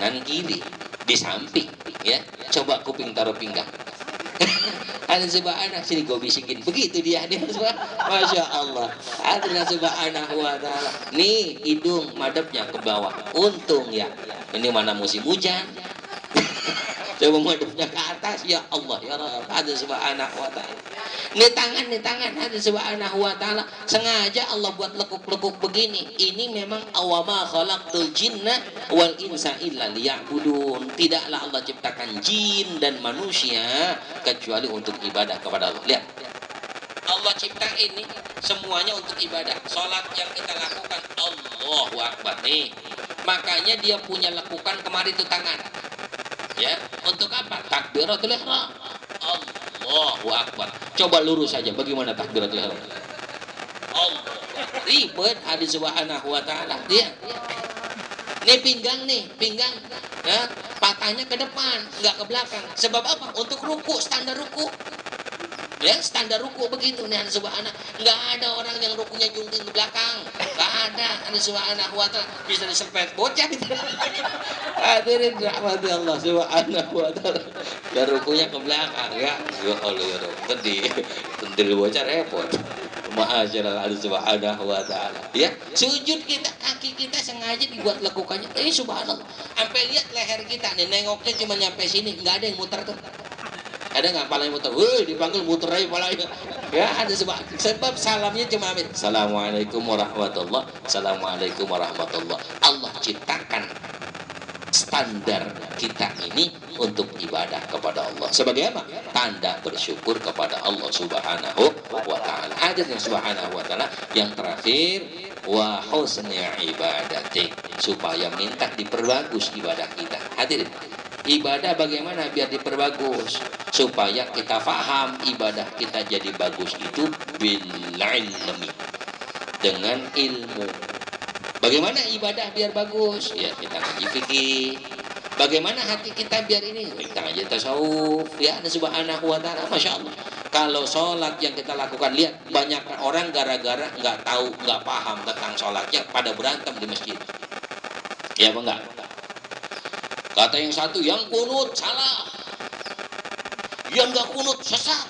kanan kiri, di samping, ya. Coba kuping taruh pinggang. Ada subhanallah, sini gue bisikin begitu dia masya Allah. Ada subhanahu wa ta'ala. Nih hidung madepnya ke bawah, untung ya ini mana musim hujan. Coba madepnya ke atas, ya Allah ya Rabb, ada subhanahu wa ta'ala. Nih tangan ada subhanahu wa ta'ala. Sengaja Allah buat lekuk-lekuk begini. Ini memang awama khalaqtul jinna wal insa illa liya'budun. Tidaklah Allah ciptakan jin dan manusia kecuali untuk ibadah kepada Allah. Lihat, Allah cipta ini semuanya untuk ibadah. Sholat yang kita lakukan, Allahu Akbar nih. Makanya dia punya lekukan kemari itu tangan. Ya, untuk apa? Takbiratul ihram. Allahu Akbar. Coba lurus saja, bagaimana takbiratul ihram? Allah. Ribet, ada subhanahu wa ta'ala. Dia. Nih pinggang, ya, patahnya ke depan, nggak ke belakang. Sebab apa? Untuk ruku, standar ruku. Ya, standar ruku begitu nih, ada subhanallah. Nggak ada orang yang rukunya jungkir ke belakang. Nggak ada subhanahu wa ta'ala. Bisa disempet bocah gitu. Hadirin rahmati Allah subhanahu wa ta'ala. Ya rukunya ke belakang ya. Ya Allah ya Rabb. Tentu bocah repot. Ma'asyiral Allah subhanahu wa ta'ala. Ya, sujud kita, kaki kita sengaja dibuat lekukannya. Subhanallah. Sampai lihat leher kita nih, nengoknya cuma nyampe sini, nggak ada yang muter tuh. Ada nggak palanya muter? Woi, dipanggil muter aja palanya. Ya, ada sebab salamnya cuma amin. Assalamualaikum warahmatullah. Assalamualaikum warahmatullah. Allah ciptakan standar kita ini untuk ibadah kepada Allah. Sebagai apa? Tanda bersyukur kepada Allah subhanahu wa ta'ala. Ada yang subhanahu wa ta'ala. Yang terakhir, wa husni ibadatik. Supaya minta diperbagus ibadah kita. Hadirin. Ibadah bagaimana biar diperbagus? Supaya kita faham ibadah kita jadi bagus itu bil ilmi, dengan ilmu. Bagaimana ibadah biar bagus? Ya kita ngaji fikih. Bagaimana hati kita biar ini? Kita ngaji tasawuf. Ya subhanahu wa ta'ala. Masya Allah. Kalau sholat yang kita lakukan, lihat banyak orang gara-gara nggak tahu, nggak paham tentang sholatnya pada berantem di masjid. Ya apa enggak? Kata yang satu, yang kunut salah, yang nggak kunut sesat,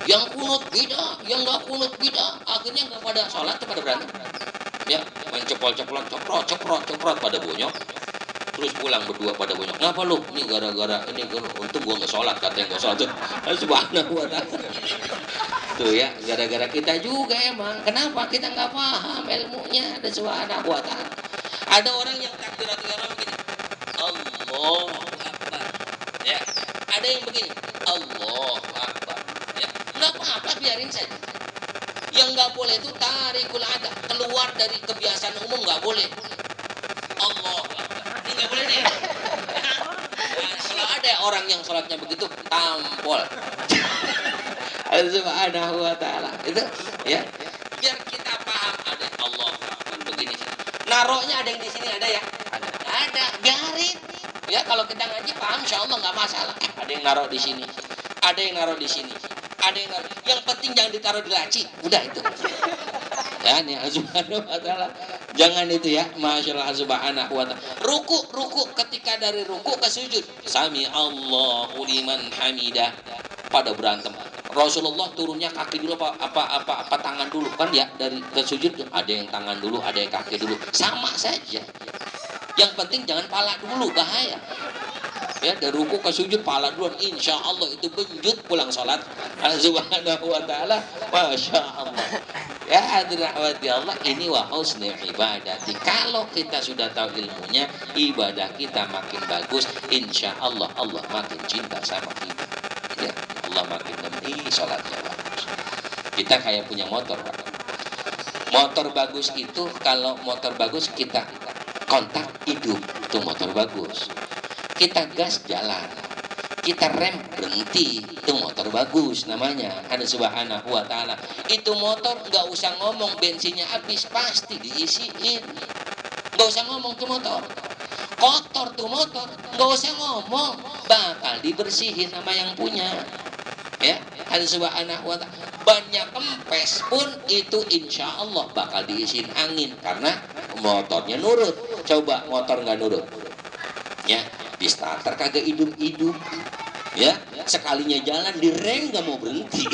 yang kunut beda, yang nggak kunut beda. Akhirnya nggak pada sholat, pada berantem. Ya, main cepol-ceplon, ceprot pada bonyok. Terus pulang berdua pada bonyok. Ngapa lu? Ini gara-gara ini, untung gua nggak sholat, kata yang nggak sholat tuh. Subhanahu wa ta'ala. Tuh ya, gara-gara kita juga emang. Kenapa kita nggak paham ilmunya? Ada subhanahu wa ta'ala. Ada orang yang takbiratul ihram begini. Allahu Akbar. Ya. Ada yang begini. Allahu Akbar. Ya. Nggak apa-apa, biarin saja. Yang nggak boleh itu tarikul ada, keluar dari kebiasaan umum, nggak boleh. Allahu Akbar. Ini nggak boleh deh. Nah, kalau ada orang yang sholatnya begitu, tampol. Subhanahu wa ta'ala. Itu ya. Biar kita paham, ada Allahu Akbar begini. Naroknya ada yang di sini, ada ya? Ada, biarin. Ya kalau kita ngaji paham, insya Allah nggak masalah. Ada yang naruh di sini, ada yang naruh di sini, ada yang naruh. Yang penting jangan ditaruh di laci. Udah itu. Ya, nih subhanahu wa ta'ala. Jangan itu ya, masyaallah subhanahu wa ta'ala. Ruku ketika dari ruku ke sujud. Sami Allahu liman hamidah. Pada berantem. Rasulullah turunnya kaki dulu apa tangan dulu kan ya, dari ke sujud tuh. Ada yang tangan dulu, ada yang kaki dulu. Sama saja. Yang penting jangan pala dulu, bahaya. Ya, dari ruku ke sujud pala duluan, insya Allah itu benjut pulang sholat. Subhanahu wa ta'ala. Masya Allah. Ya hadirin rahmati Allah, ini wa husni ibadati. Kalau kita sudah tahu ilmunya, ibadah kita makin bagus, insya Allah Allah makin cinta sama kita. Ya, Allah makin nemi sholatnya bagus. Kita kayak punya motor, Pak. Motor bagus itu, kalau motor bagus kita kontak hidup, itu motor bagus. Kita gas jalan, kita rem berhenti, itu motor bagus namanya. Ada subhanahu wa ta'ala. Itu motor nggak usah ngomong bensinnya habis, pasti diisiin. Nggak usah ngomong tuh motor. Kotor tuh motor, nggak usah ngomong, bakal dibersihin sama yang punya. Ya, ada subhanahu wa ta'ala. Banyak kempes pun itu insya Allah bakal diisiin angin karena motornya nurut. Coba motor nggak nurut, Ya, di starter kagak hidup-hidup. Ya, sekalinya jalan di rem nggak mau berhenti.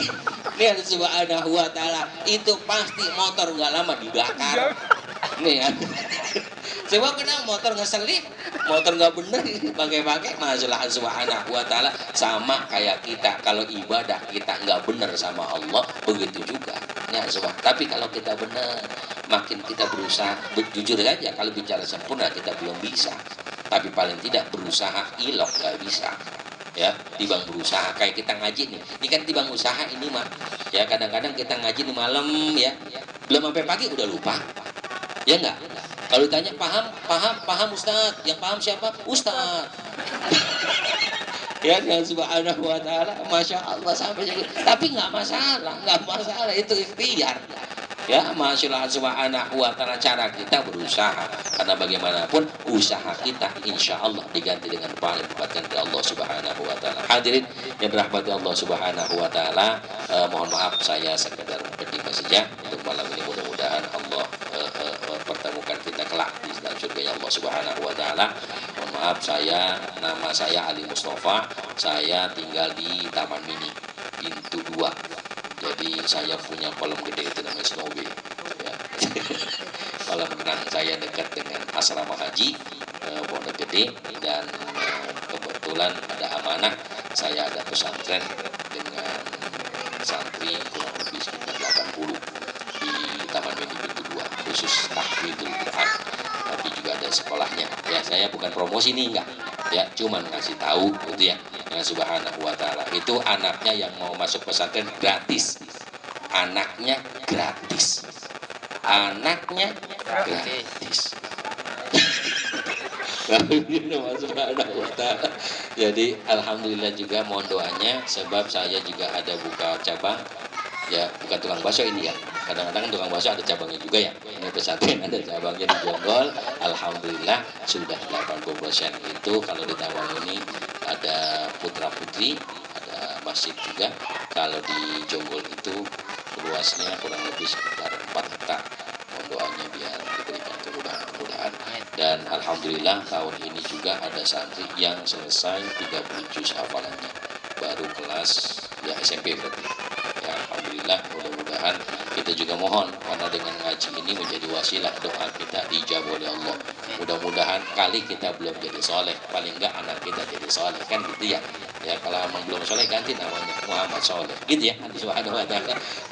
Lihat subhanahu wa ta'ala, itu pasti motor nggak lama dibakar. Nih ya. Sebab kenapa motor ngeselip, motor nggak bener pakai-pakai, masalah subhanahu wa ta'ala. Sama kayak kita, kalau ibadah kita nggak bener sama Allah, begitu juga ya sebab. Tapi kalau kita bener, makin kita berusaha, jujur saja kalau bicara sempurna kita belum bisa, tapi paling tidak berusaha ilok nggak bisa ya. Tibang berusaha kayak kita ngaji nih, ini kan tibang usaha ini mah ya. Kadang-kadang kita ngaji di malam ya, belum sampai pagi udah lupa ya enggak. Kalau ditanya paham Ustaz, yang paham siapa? Ustaz. Ya kan subhanahu wa ta'ala, masya Allah sampai segitu. Tapi nggak masalah, itu ikhtiar. Ya, masalah subhanahu wa ta'ala, cara kita berusaha. Karena bagaimanapun usaha kita insya Allah diganti dengan pahala dapatkan dari Allah subhanahu wa ta'ala. Hadirin yang dirahmati Allah subhanahu wa ta'ala, mohon maaf saya sekedar berterima saja untuk malam ini. Mudah-mudahan Allah pertemukan kita kelak di dalam surga Allah subhanahu wa ta'ala. Mohon maaf, nama saya Ali Mustafa, saya tinggal di Taman Mini Pintu 2. Jadi saya punya kolam gede itu namanya Snowy ya. Kolam renang saya dekat dengan asrama haji Pondok Gede, dan kebetulan ada amanah saya ada pesantren dengan santri kurang lebih sekitar 80 di Taman Mini Pintu 2, khusus tahfidzul Quran, tapi juga ada sekolahnya ya. Saya bukan promosi nih, enggak ya, cuman ngasih tahu gitu ya. Yang subhanahu wa ta'ala itu anaknya yang mau masuk pesantren gratis, anaknya gratis. Jadi alhamdulillah juga, mohon doanya, sebab saya juga ada buka cabang ya, bukan tukang bakso ini ya. Kadang-kadang tukang bakso ada cabangnya juga ya. Ini pesantren ada cabangnya di Jonggol. Alhamdulillah sudah 80% itu. Kalau di Tawang ini ada putra putri, ada masjid juga. Kalau di Jonggol itu luasnya kurang lebih sekitar 4 hektar. Mohon doanya biar diberikan kemudahan. Dan alhamdulillah tahun ini juga ada santri yang selesai 30 juz hafalannya, baru kelas ya SMP berarti. Ya, alhamdulillah, mudah-mudahan kita juga mohon karena dengan ngaji ini menjadi wasilah doa kita dijawab oleh Allah. Mudah-mudahan kali kita belum jadi soleh, paling enggak anak kita jadi soleh, kan gitu ya. Ya kalau emang belum soleh ganti namanya Muhammad Soleh, gitu ya.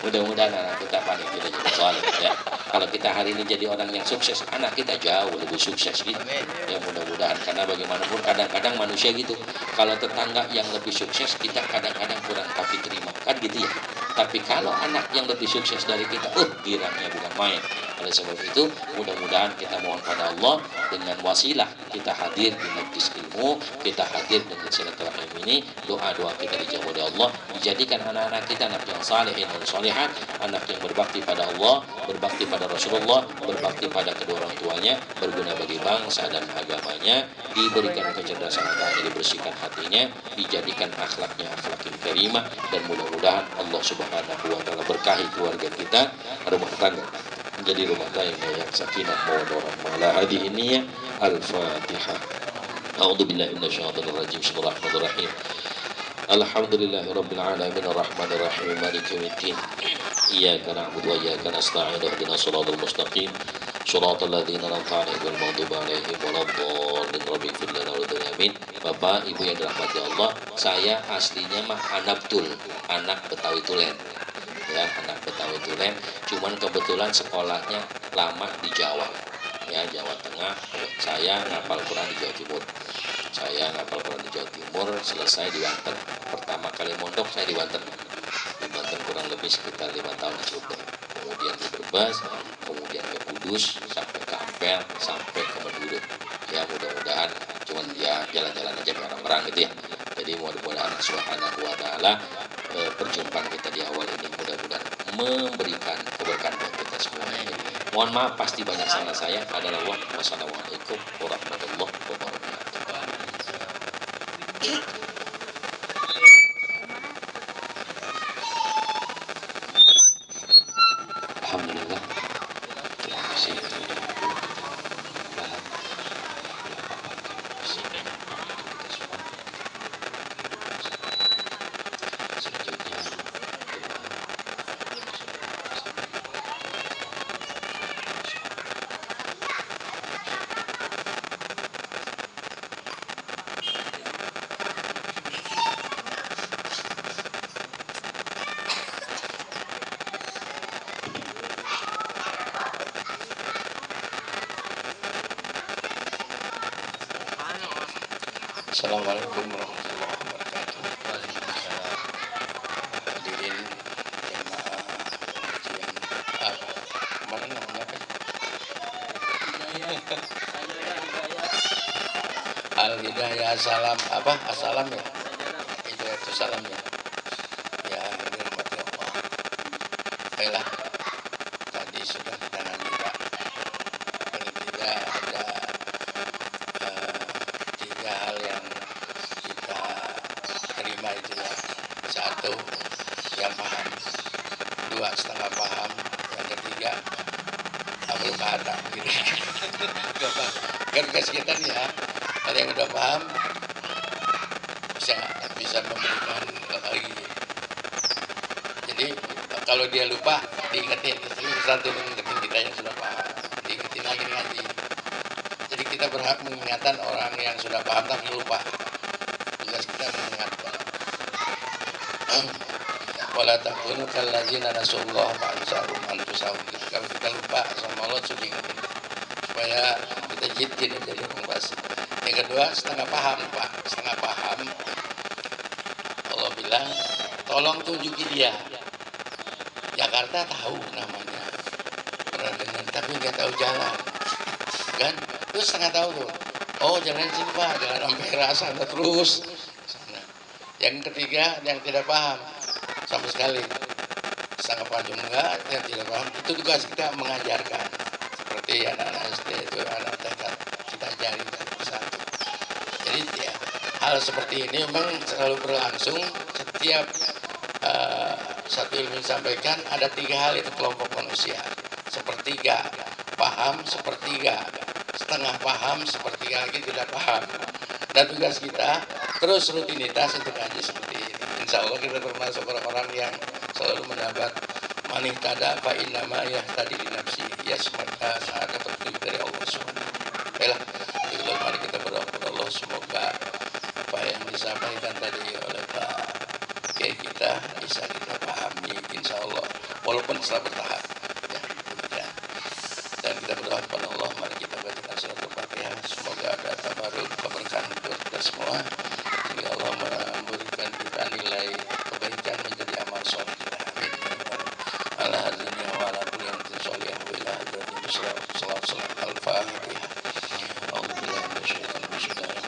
Mudah-mudahan anak kita paling tidak jadi soleh ya. Kalau kita hari ini jadi orang yang sukses, anak kita jauh lebih sukses gitu. Ya mudah-mudahan, karena bagaimanapun kadang-kadang manusia gitu. Kalau tetangga yang lebih sukses, kita kadang-kadang kurang tapi terima, kan gitu ya. Tapi kalau anak yang lebih sukses dari kita, girangnya bukan main. Oleh sebab itu, mudah-mudahan kita mohon pada Allah dengan wasilah kita hadir di majlis ilmu, kita hadir dengan silaturahim ini, doa-doa kita dijawab oleh Allah, dijadikan anak-anak kita anak yang salihin dan salihat, anak yang berbakti pada Allah, berbakti pada Rasulullah, berbakti pada kedua orang tuanya, berguna bagi bangsa dan agamanya, diberikan kecerdasan otaknya, dibersihkan hatinya, dijadikan akhlaknya akhlak yang karimah, dan mudah-mudahan Allah subhanahu wa ta'ala berkahi keluarga kita, rumah tangga menjadi rumah tangga yang sakinah mawaddah warahmah. Hadi ini ya. Al-Fatihah. A'udzubillahi minasyaitonir rajim. Bismillahirrahmanirrahim. Alhamdulillahirabbil alamin arrahmanir rahim maliki yaumiddin. Iyyaka na'budu wa iyyaka nasta'in ihdinas shiratal mustaqim shiratal ladzina an'amta 'alaihim ghairil maghdubi 'alaihim waladdallin. Rabbi ighfir lana wa amin. Bapak Ibu yang dirahmati Allah, saya aslinya mah anak Betul, anak Betawi Tulen. Ya, anak Betawi Tulen, cuman kebetulan sekolahnya lama di Jawa. Ya, Jawa Tengah. Saya ngapal Quran di Jawa Timur. Selesai di Banten. Pertama kali mondok saya di Banten. Di Banten kurang lebih sekitar 5 tahun coba. Kemudian ke Brebes, kemudian ke Kudus, sampai ke Ampel, sampai ke Madura. Ya, mudah-mudahan cuman ya jalan-jalan aja ke orang-orang gitu ya. Jadi mudah-mudahan subhanahu wa ta'ala perjumpaan kita di awal ini mudah-mudahan memberikan keberkahan buat kita semua. Mohon maaf pasti banyak salah saya. Wassalamualaikum warahmatullahi wabarakatuh. Alhamdulillah. Terima kasih. Assalamualaikum warahmatullahi wabarakatuh. Hadirin jemaah kajian apa? Kemarin namanya apa? Al Hidayah salam apa? Assalam ya. Hidayah itu salam ya. Ya, dirahmati Allah. Baiklah, tadi sudah kita nanti Pak. Paling tidak ada tiga hal yang kita terima itu ya. Satu, yang paham. Dua, setengah paham. Yang ketiga, belum ada gitu. Kan tugas kita nih ya, kalau yang udah paham bisa memberikan lagi. Jadi kalau dia lupa diingetin, terus satu mengingetin kita yang sudah paham, diingetin lagi ngaji. Jadi kita berhak mengingatkan orang yang sudah paham tapi lupa. Tugas kita mengingatkan. Wala takunu kallazina nasullaha fa'ansahum anfusahum. Kalau kita lupa sama Allah sudah ingetin supaya kita jiddin jadi orang fasik. Yang kedua, setengah paham Pak. Setengah paham Allah bilang tolong tunjuki dia. Jakarta tahu namanya, pernah dengar tapi nggak tahu jalan kan. Terus setengah tahu tuh, oh jalan sini Pak, jangan sampai rasa terus. Yang ketiga, yang tidak paham sama sekali, setengah paham juga, yang tidak paham. Itu tugas kita mengajarkan. Seperti anak-anak SD itu, anak TK, kita ajari satu. Jadi ya, hal seperti ini memang selalu berlangsung. Setiap satu ilmu disampaikan, ada tiga hal itu kelompok manusia. Sepertiga paham, sepertiga setengah paham, sepertiga lagi tidak paham. Dan tugas kita terus rutinitas untuk ngaji seperti ini. Insya Allah kita termasuk orang-orang yang selalu mendapat manih tada fa innama yahtadi li nafsi. Ya semoga ada petunjuk dari Allah Subhanahu. Baiklah, mari kita berdoa kepada Allah semoga apa yang disampaikan tadi oleh Pak Kiai kita bisa kita pahami insya Allah walaupun setelah bertahap ya. Dan kita berdoa kepada Allah, mari kita bacakan surat Al-Fatihah, semoga ada tabaruk keberkahan buat kita semua, sehingga Allah memberikan kita nilai kebaikan menjadi amal soleh kita. Amin. Ala hadzini wa ala kulli amrin sholih wa ila hadratin salat al-Fatihah. Alhamdulillah minasyaitonir rajim.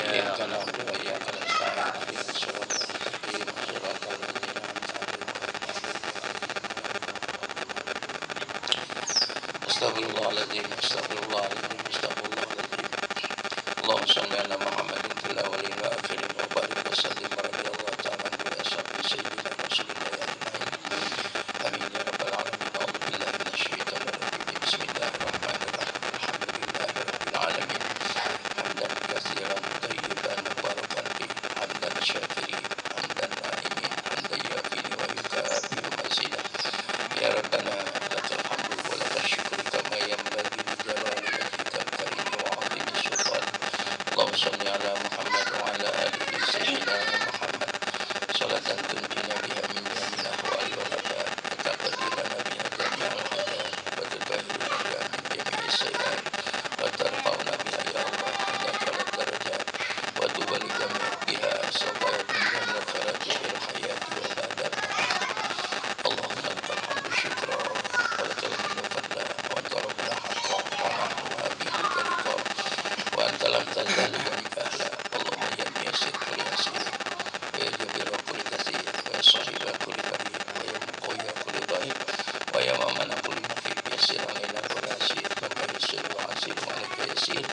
Iyyaka na'budu wa iyyaka nasta'in. Ihdinas siratal mustaqim. Shiratal ladzina an'amta 'alaihim. Astaghfirullahaladzim. Astaghfirullahaladzim. Astaghfirullahaladzim. Allahumma shalli ala Muhammadin fil awwalin wa akhirin wa barik wa sallim radhiyallahu ta'ala anhu wa ashabihi sayyidina rasulillah ajma'in. Amin ya rabbal alamin. A'udzu billahi minasyaitonir rajim. Bismillahirrahmanirrahim. Alhamdulillahi rabbil alamin. Hamdan katsiran thayyiban mubarakan fi. Hamdan syakirin, hamdan na'imin, hamdan yafini wa yukafi'u mazidah. Ya Rabbana lakal hamdu wa lakal syukru kama yanbaghi li jalali wajhikal karim wa 'azimi sultan. Allahumma shalli ala Muhammad wa ala ali sayyidina Muhammad. Salatan tunjina biha min jamil ahwali wal afat, wa taqdirana biha jami'al hadat, wa tutahhiruna biha min jami'is sayyi'at, wa tarfa'una biha ya Allah ila a'la darajat, wa tuballighuna biha sawa'iqan jamil khairati fil hayati wa ba'da. Allahumma lakal hamdu syukra wa lakal hamdu fadla wa anta rabbuna haqqan wa nahnu abidika rida wa anta lam tazal bika ahla. Allahumma ya muyassir kulli yasir wa ya jabir kulli kasir wa ya sahiba kulli karim wa ya muqawya kulli dha'if wa ya mamana kulli mukhif yassir alaina kulli asir wa yassir wa asir wa alaika yasir.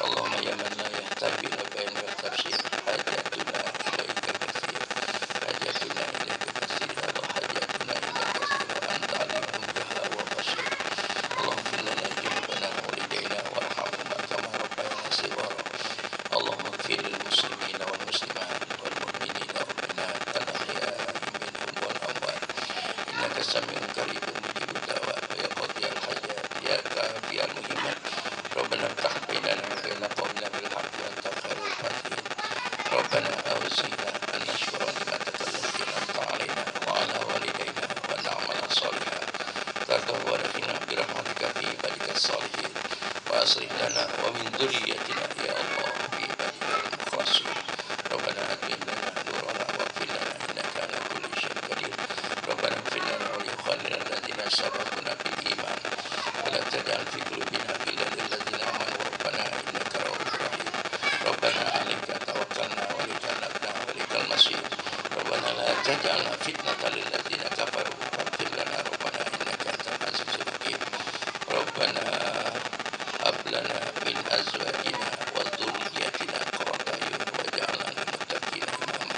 Allahumma ya man la yahtabi ila bayan wa tafsir hajatuna ilaika katsir hajatuna ilaika katsir Allah hajatuna ilaika katsir wa anta alimun biha wa basir. Allahumma lana junubana wa lidaina warhamna kama rabbayana shighara. Allahumma ighfir lil muslimina wal muslimat wal mu'minina wal mu'minat al ahya'i minhum wal amwat innaka sami'un qaribun mujibud da'wat wa ya qadiyal hajat ya kafiyal muhimmat. Rabbana iftah bainana wa baina qaumina bil haqqi wa anta khairul fatihin. Rabbana awzina an nashkura ni'mataka allati an'amta 'alaina wa 'ala walidayna wa na'mala shalihan tardahu wa rabbina bi rahmatika fi ibadikas shalihin. وأصلح لنا ومن ذريتنا يا الله في عبادنا المخلصين. ربنا أتمم لنا نورنا واغفر لنا إنك على كل شيء قدير. ربنا اغفر لنا ولإخواننا الذين سبقونا بالإيمان ولا تجعل في قلوبنا غلا للذين آمنوا ربنا إنك رؤوف رحيم. ربنا عليك توكلنا وإليك أنبنا وإليك المصير. ربنا لا تجعلنا فتنة للذين كفروا واغفر لنا ربنا إنك أنت العزيز الحكيم. ربنا هب لنا من أزواجنا وذرياتنا قرة أعين واجعلنا للمتقين إماما.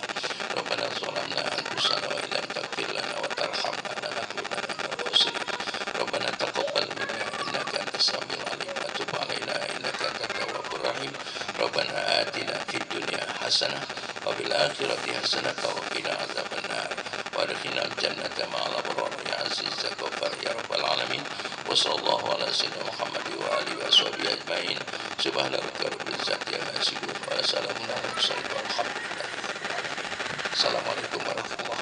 ربنا ظلمنا أنفسنا وإن لم تغفر لنا وترحمنا لنكونن من الخاسرين. ربنا تقبل منا إنك أنت السميع العليم وتب علينا إنك أنت التواب الرحيم. ربنا آتنا في الدنيا حسنة وفي الآخرة حسنة وقنا عذاب النار وادخلنا الجنة مع الأبرار يا عزيز يا غفار يا رب العالمين. وصلى الله على سيدنا محمد وآله وصحبه أجمعين. سبحان ربك رب العزة عما يصفون وسلام على المرسلين والحمد لله. السلام عليكم ورحمة الله.